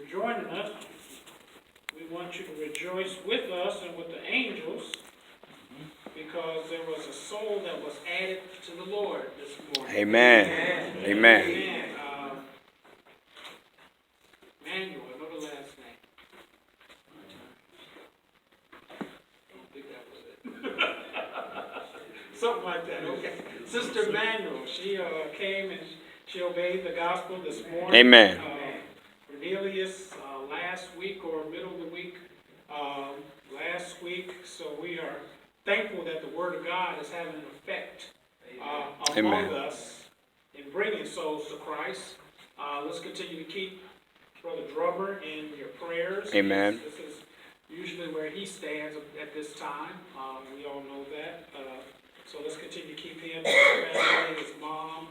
joining us. We want you to rejoice with us and with the angels because there was a soul that was added to the Lord this morning. Amen. Amen. Amen. Manuel, I know the last name. I don't think that was it. Something like that, okay. Sister Manuel, she came and she obeyed the gospel this morning. Amen. Cornelius last week or middle of the week, last week. So we are thankful that the Word of God is having an effect among us in bringing souls to Christ. Let's continue to keep Brother Drummer in your prayers. Amen. This is usually where he stands at this time. We all know that. So let's continue to keep him, his family, his mom,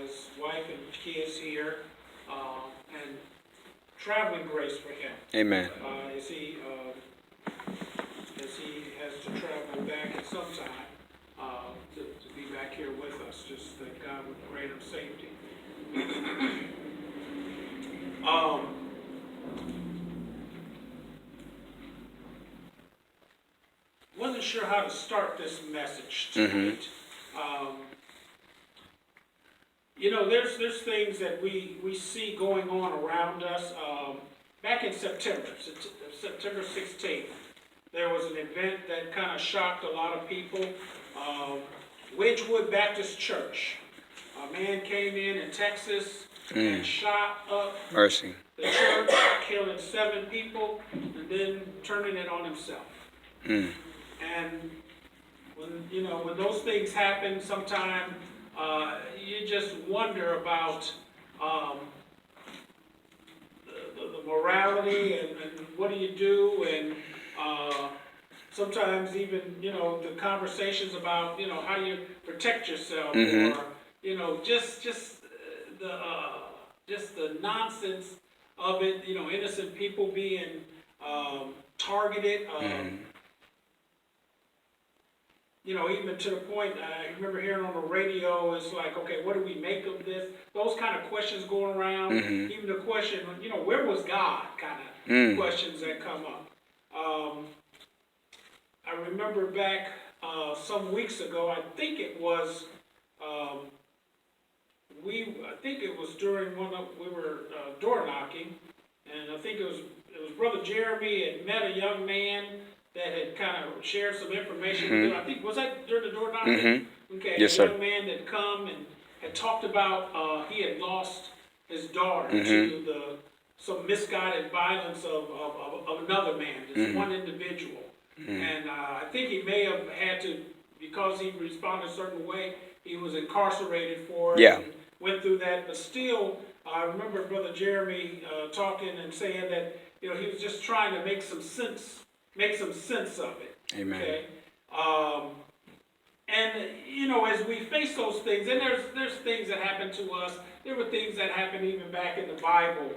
his wife and kids here, and traveling grace for him. Amen. As he has to travel back at some time to be back here with us. Just that God would grant him safety. Wasn't sure how to start this message tonight. You know, there's things that we see going on around us. Back in September 16th, there was an event that kind of shocked a lot of people. Wedgewood Baptist Church. A man came in Texas and shot up the church, killing 7 people, and then turning it on himself. And when those things happen, sometimes you just wonder about the morality and what do you do, and sometimes even the conversations about how you protect yourself, or just the nonsense of it. Innocent people being targeted. Even to the point, I remember hearing on the radio, it's like, okay, what do we make of this? Those kind of questions going around. Even the question, where was God? Kind of questions that come up. I remember back some weeks ago, I think it was during we were door knocking, and I think it was Brother Jeremy had met a young man that had kind of shared some information with him. I think, was that during the door knocking? Okay, yes, a young man that come and had talked about he had lost his daughter to some misguided violence of another man, this one individual. And I think he may have had to, because he responded a certain way, he was incarcerated for it. And went through that, but still, I remember Brother Jeremy talking and saying that he was just trying to make some sense of it. Amen. Okay. And as we face those things, and there's things that happen to us. There were things that happened even back in the Bible.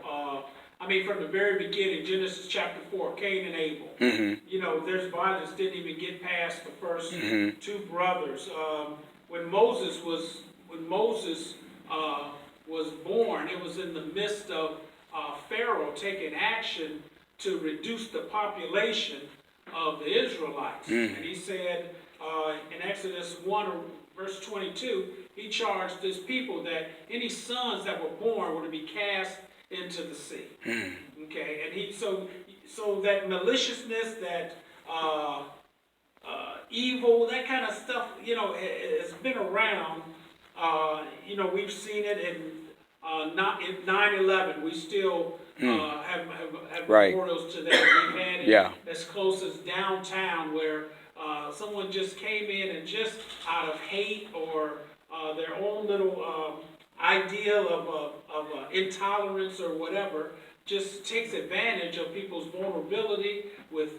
From the very beginning, Genesis chapter 4, Cain and Abel. There's violence didn't even get past the first 2 brothers. When Moses was born, it was in the midst of Pharaoh taking action to reduce the population of the Israelites. And he said in Exodus 1 verse 22, he charged his people that any sons that were born were to be cast into the sea. Okay, and so that maliciousness, that evil, that kind of stuff, has been around. We've seen it in 9/11. We still have memorials to that. We've had it as close as downtown, where someone just came in and just out of hate or their own little ideal of intolerance or whatever, just takes advantage of people's vulnerability with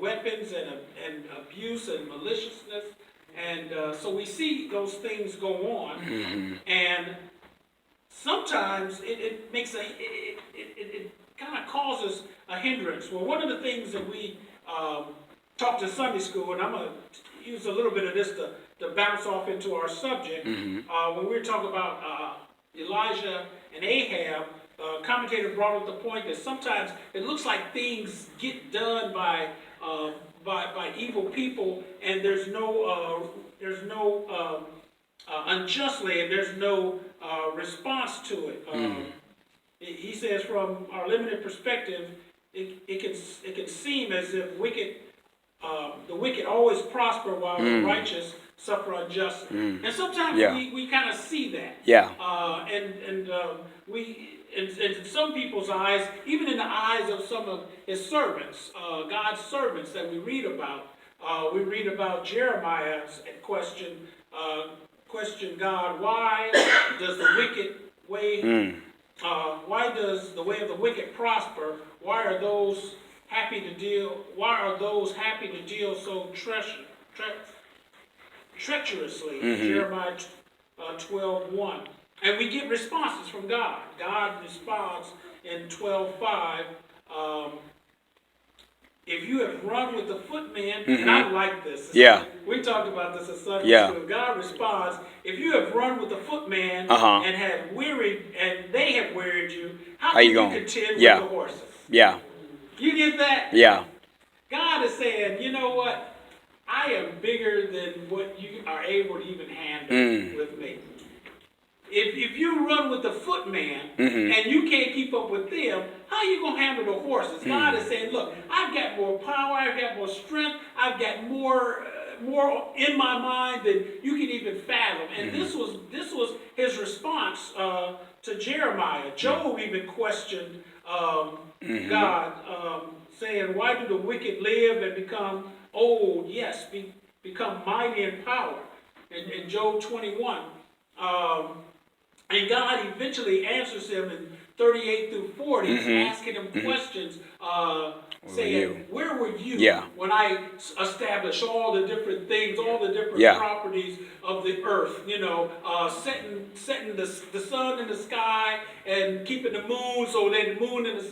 weapons and abuse and maliciousness. And so we see those things go on, and sometimes it makes it kind of causes a hindrance. Well, one of the things that we talked to Sunday school, and I'm going to use a little bit of this to bounce off into our subject. When we were talking about Elijah and Ahab, commentator brought up the point that sometimes it looks like things get done by evil people, and there's no unjustly, and there's no response to it. He says, from our limited perspective, it can seem as if the wicked always prosper while the righteous suffer unjustly. And sometimes we kind of see that. In some people's eyes, even in the eyes of some of his servants, God's servants that we read about Jeremiah's question God, why does the wicked way, why does the way of the wicked prosper? Why are those happy to deal so treacherously? Jeremiah 12:1. And we get responses from God. God responds in 12:5. If you have run with the footman, and I like this. We talked about this at Sunday school. God responds, if you have run with the footman and have wearied, and they have wearied you, how can you contend with the horses? You get that? God is saying, you know what? I am bigger than what you are able to even handle with me. If you run with the footman and you can't keep up with them, how are you going to handle the horses? God is saying, look, I've got more power, I've got more strength, I've got more in my mind than you can even fathom. And this was his response to Jeremiah. Job even questioned God, saying, why do the wicked live and become old? Yes, become mighty in power. In Job 21. And God eventually answers him in 38 through 40, asking him questions, saying, where were you when I established all the different things, all the different properties of the earth, setting the sun in the sky and keeping the moon so that the moon and